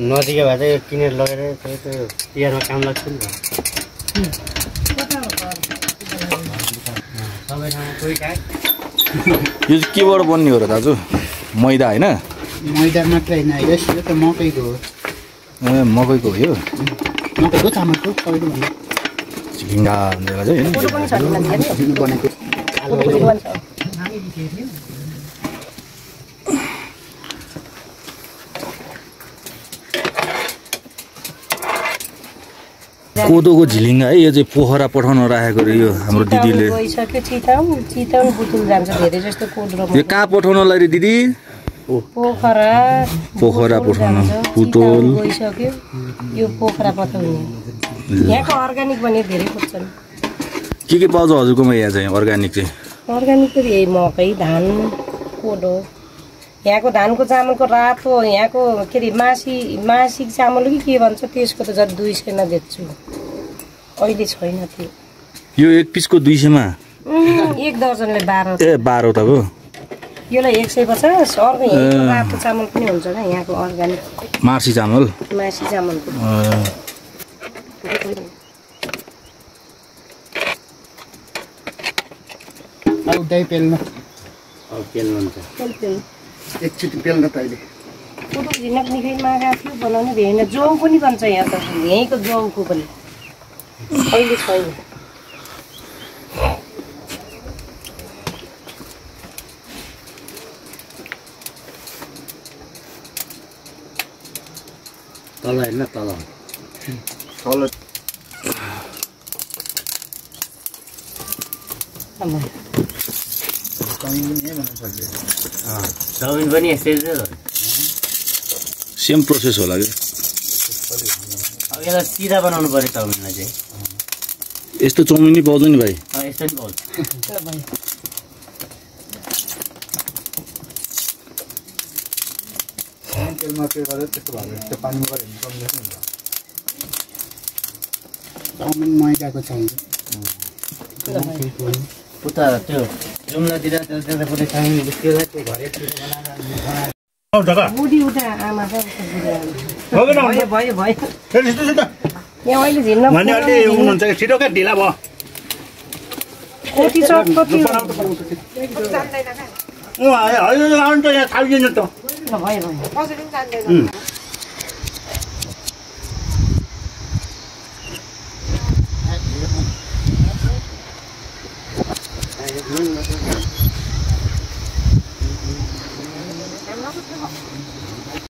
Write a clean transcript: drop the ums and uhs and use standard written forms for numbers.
नदीको भए चाहिँ किनेर लगेर तिहारमा काम लाग्छ नि त यो चाहिँ केबाट बन्ने हो र दाजु मैदा हैन मैदा मात्र हैन यो त मकैको हो ए मकैको हो यो मकैको चामलको सबैको भन्नु झिङ्गा भनेर चाहिँ हैन फोटो पनि छ नि बनेको कोदोको झिलिङ्गा है यो चाहिँ पोखरा पठाउन राखेको रे यो हाम्रो दिदीले गइसक्यो चिताउन बुटुल जान्छ धेरै जस्तो कोदो यो कहाँ पठाउनलाई रे दिदी पोखरा पठाउन बुटोल गइसक्यो यो पोखरा पठाउने यहाँको अर्गानिक भने धेरै खोज्छन् के पाउँछ हजुरकोमा यहाँ चाहिँ अर्गानिक चाहिँ अर्गानिक त यही मकै धान कोदो यहाँको धानको चामलको रातो यहाँको के अरे मासिक चामल कि के भन्छ त्यसको त जति 200 मा बेच्छु अहिले छैन त्यो यो एक पिसको 200 मा एक दर्जनले 12 ए 12 त हो योलाई 150 अर्को यहाँको रातो चामल पनि हुन्छ न यहाँको अर्गानिक मासी चामल मासी चामलको अब दही पेल्न पेल्नुहुन्छ एकचोटि पेल्न त अहिले कोदो झिनक निकै मागा थियो बनाउने भएन जौ पनि बन्छ यहाँ त यहीँको जौको पनि अहिले छैन तल हेर्न तल चाउमिन पनि यस्तै हो सेम प्रोसेस होला के अब यसलाई सिधा बनाउनु पर्यो चाउमिनलाई चाहिँ यस्तो चाउमिन नि पाउँछ नि भाइ यस्तो नि पाउँछ तेलमा के गरेर त्यस्तो भयो त्यो पानीमा गरेर कम्बिनेसन हुन्छ चाउमिन मैदाको चाहिन्छ उता त्यो जुम्लातिर त्यता पुरै चाउमिन त्यसलाई त्यो घरै बनाएर बुढी उता आमा छ भयो यहाँ अहिले झिन्न छिटो क्या ढिला भयो कोटी चक कति यहाँ थालिदिनु त भयो